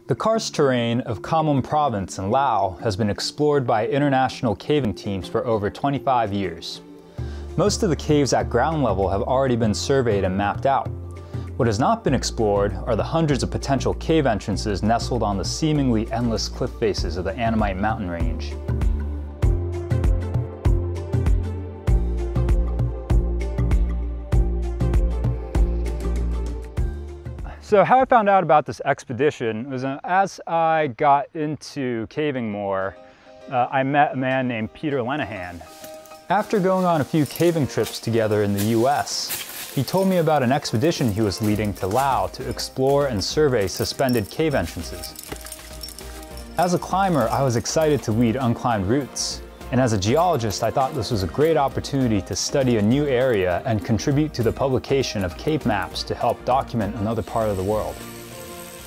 The karst terrain of Khammouane province in Laos has been explored by international caving teams for over 25 years. Most of the caves at ground level have already been surveyed and mapped out. What has not been explored are the hundreds of potential cave entrances nestled on the seemingly endless cliff faces of the Annamite mountain range. So how I found out about this expedition was as I got into caving more, I met a man named Peter Lenahan. After going on a few caving trips together in the US, he told me about an expedition he was leading to Laos to explore and survey suspended cave entrances. As a climber, I was excited to lead unclimbed routes. And as a geologist, I thought this was a great opportunity to study a new area and contribute to the publication of cave maps to help document another part of the world.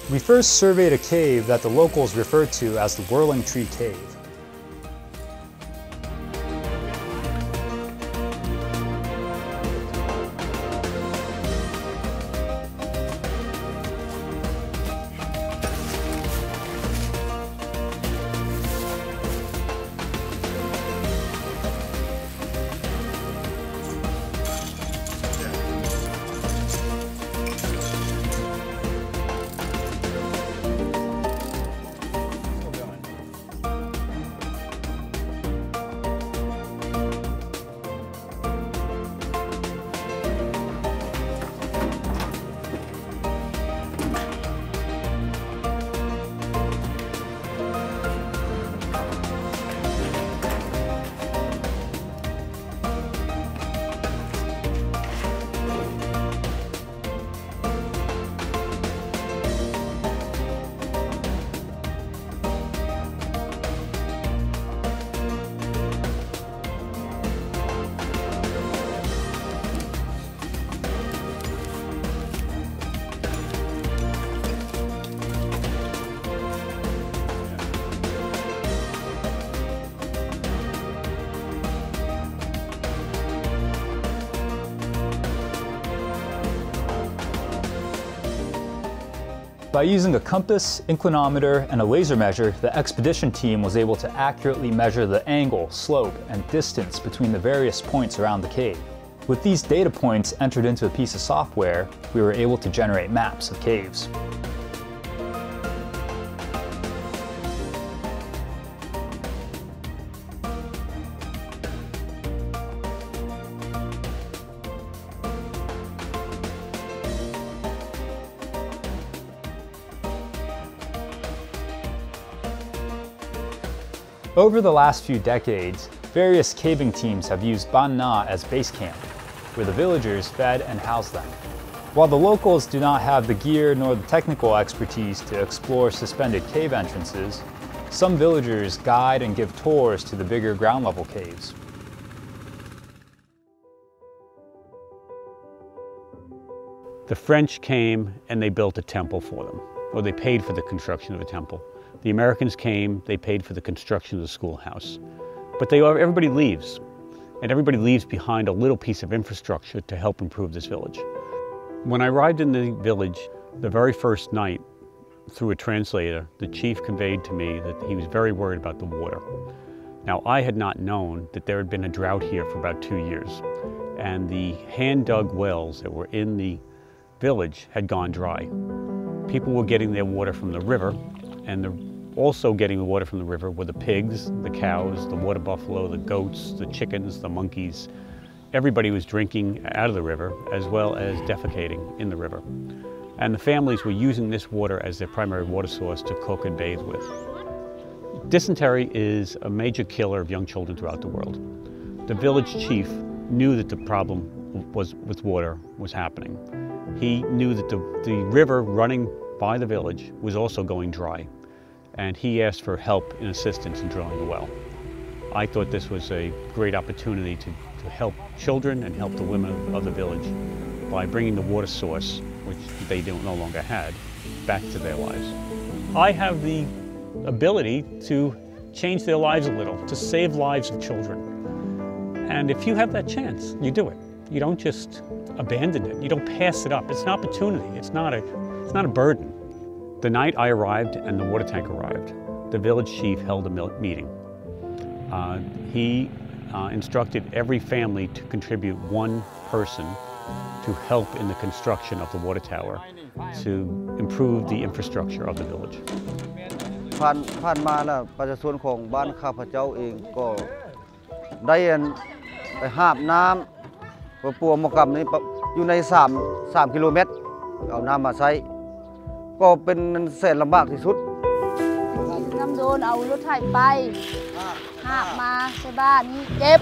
We first surveyed a cave that the locals referred to as the Whirling Tree Cave. By using a compass, inclinometer, and a laser measure, the expedition team was able to accurately measure the angle, slope, and distance between the various points around the cave. With these data points entered into a piece of software, we were able to generate maps of caves. Over the last few decades, various caving teams have used Ban Na as base camp, where the villagers fed and housed them. While the locals do not have the gear nor the technical expertise to explore suspended cave entrances, some villagers guide and give tours to the bigger ground level caves. The French came and they built a temple for them, or they paid for the construction of a temple. The Americans came, they paid for the construction of the schoolhouse. But everybody leaves, and everybody leaves behind a little piece of infrastructure to help improve this village. When I arrived in the village, the very first night, through a translator, the chief conveyed to me that he was very worried about the water. Now, I had not known that there had been a drought here for about 2 years, and the hand-dug wells that were in the village had gone dry. People were getting their water from the river, and also getting the water from the river were the pigs, the cows, the water buffalo, the goats, the chickens, the monkeys. Everybody was drinking out of the river as well as defecating in the river. And the families were using this water as their primary water source to cook and bathe with. Dysentery is a major killer of young children throughout the world. The village chief knew that the problem with water was happening. He knew that the river running by the village was also going dry, and he asked for help and assistance in drilling a well. I thought this was a great opportunity to help children and help the women of the village by bringing the water source, which they no longer had, back to their lives. I have the ability to change their lives a little, to save lives of children. And if you have that chance, you do it. You don't just abandon it. You don't pass it up. It's an opportunity. It's not a burden. The night I arrived and the water tank arrived, the village chief held a meeting. He instructed every family to contribute one person to help in the construction of the water tower to improve the infrastructure of the village. ผ่านมาแล้วประชาชนของบ้านข้าพเจ้าเองก็ได้ไปหาบน้ำปัวมกรรมนี้อยู่ใน3 กิโลเมตรเอาน้ำมาใช้ก็เป็นแสนลำบากที่สุดน้ำโดนเอารถไถไปหาบมาใช้บ้านนี้เก็บ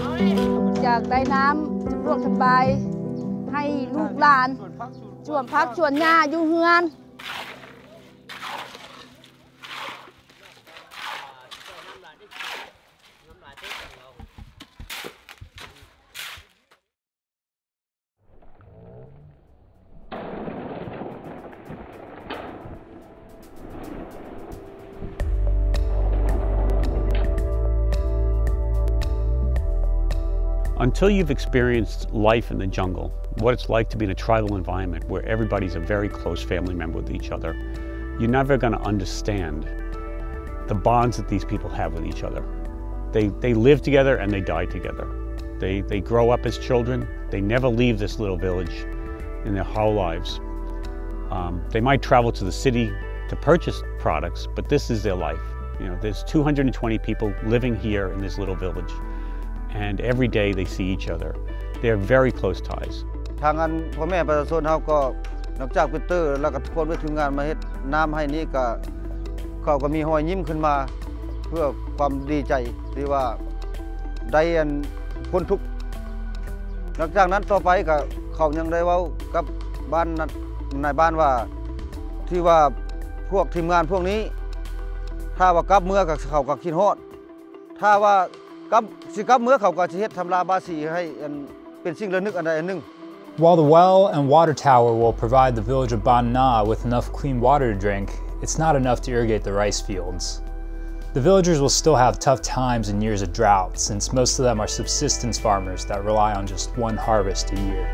อยากได้น้ำสะดวกสบายให้ลูกหลานชวนพักชวนหญ้าอยู่เฮือน Until you've experienced life in the jungle, what it's like to be in a tribal environment where everybody's a very close family member with each other, you're never going to understand the bonds that these people have with each other. They live together and they die together. They grow up as children. They never leave this little village in their whole lives. They might travel to the city to purchase products, but this is their life. You know, there's 220 people living here in this little village. And every day they see each other. They're very close ties. ทางอันพ่อแม่ประชาชนเขาก็นอกจากปีเตอร์แล้วก็ทุกคนไปถึงงานมาเฮ็ดน้ำให้นี่ก็เขาก็มีรอยยิ้มขึ้นมาเพื่อความดีใจที่ว่าได้พ้นทุกข์นอกจากนั้นต่อไปก็เขายังได้เว้ากับบ้านนายบ้านว่าที่ว่าพวกทีมงานพวกนี้ถ้าว่ากลับเมื่อกับเขาก็คิดฮอดถ้าว่ากับเมื่อเขาก็จะเฮ็ดทำลาบาสีให้เป็นสิ่งระลึกอันใดอันหนึ่ง While the well and water tower will provide the village of Ban Na with enough clean water to drink, it's not enough to irrigate the rice fields. The villagers will still have tough times in years of drought, since most of them are subsistence farmers that rely on just one harvest a year.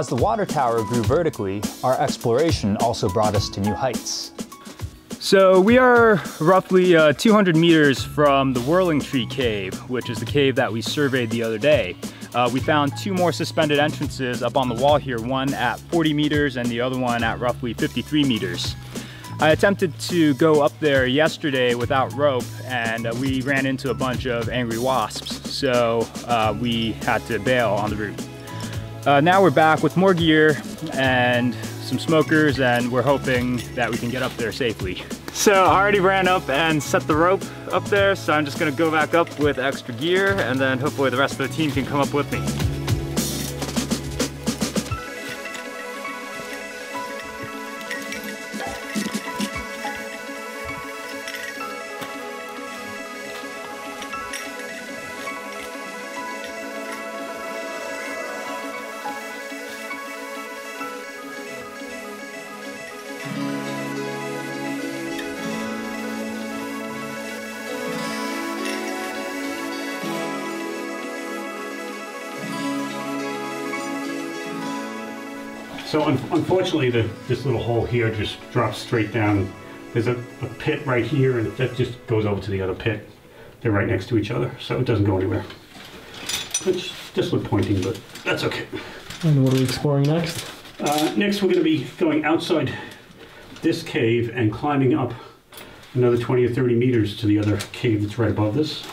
As the water tower grew vertically, our exploration also brought us to new heights. So we are roughly 200 meters from the Whirling Tree Cave, which is the cave that we surveyed the other day. We found two more suspended entrances up on the wall here, one at 40 meters and the other one at roughly 53 meters. I attempted to go up there yesterday without rope, and we ran into a bunch of angry wasps, so we had to bail on the route. Now we're back with more gear and some smokers, and we're hoping that we can get up there safely. So I already ran up and set the rope up there, so I'm just gonna go back up with extra gear, and then hopefully the rest of the team can come up with me. So unfortunately, this little hole here just drops straight down. There's a pit right here, and that just goes over to the other pit. They're right next to each other, so it doesn't go anywhere. It's just with pointing, but that's okay. And what are we exploring next? Next, we're going to be going outside this cave and climbing up another 20 or 30 meters to the other cave that's right above this.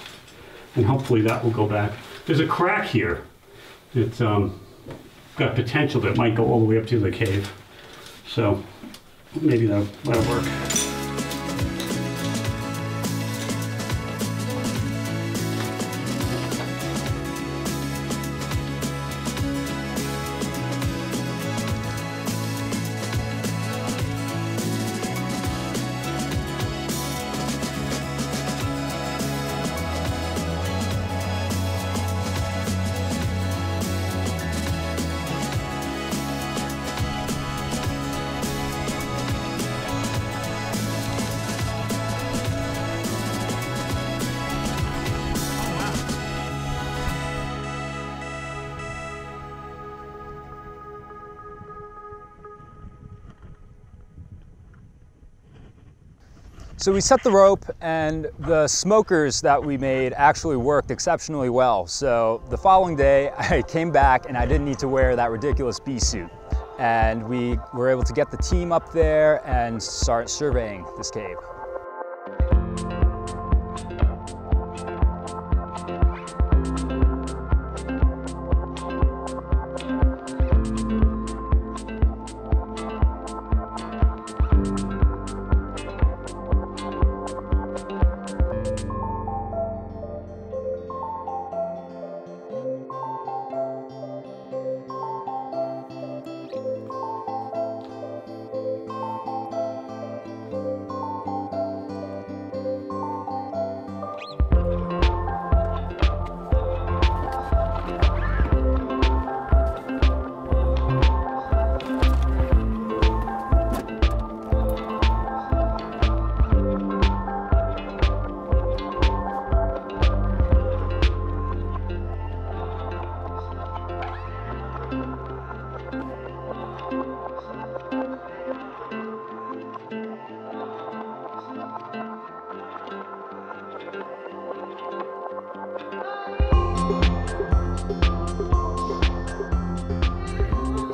And hopefully that will go back. There's a crack here. It's got potential that might go all the way up to the cave. So maybe that'll work. So we set the rope, and the smokers that we made actually worked exceptionally well. So the following day I came back and I didn't need to wear that ridiculous bee suit. And we were able to get the team up there and start surveying this cave.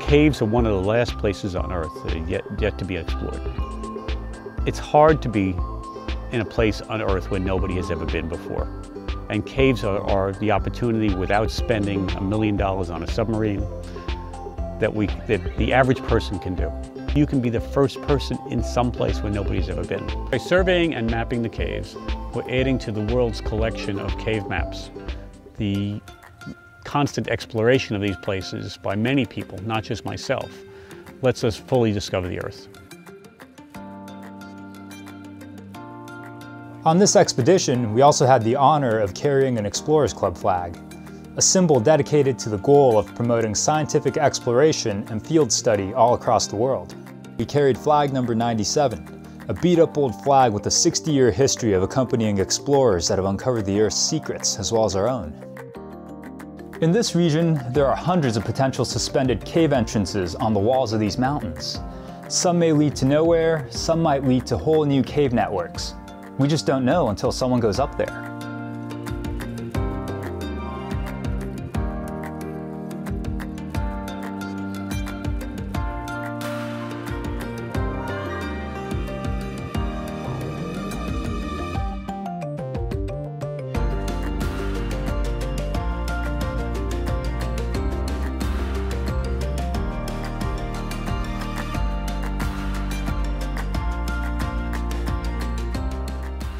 Caves are one of the last places on Earth that are yet to be explored. It's hard to be in a place on Earth where nobody has ever been before. And caves are the opportunity, without spending $1 million on a submarine, that the average person can do. You can be the first person in some place where nobody's ever been. By surveying and mapping the caves, we're adding to the world's collection of cave maps. The constant exploration of these places by many people, not just myself, lets us fully discover the Earth. On this expedition, we also had the honor of carrying an Explorers Club flag, a symbol dedicated to the goal of promoting scientific exploration and field study all across the world. We carried flag number 97, a beat-up old flag with a 60-year history of accompanying explorers that have uncovered the Earth's secrets, as well as our own. In this region, there are hundreds of potential suspended cave entrances on the walls of these mountains. Some may lead to nowhere, some might lead to whole new cave networks. We just don't know until someone goes up there.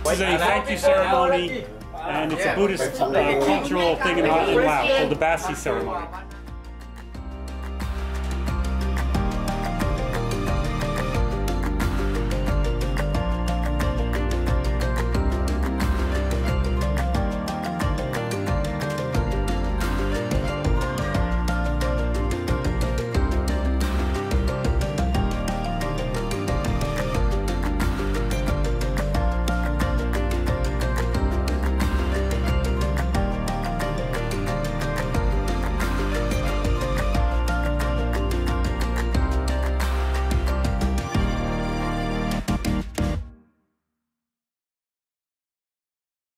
This is a thank you ceremony, and it's a Buddhist cultural thing in Laos called the Basi ceremony.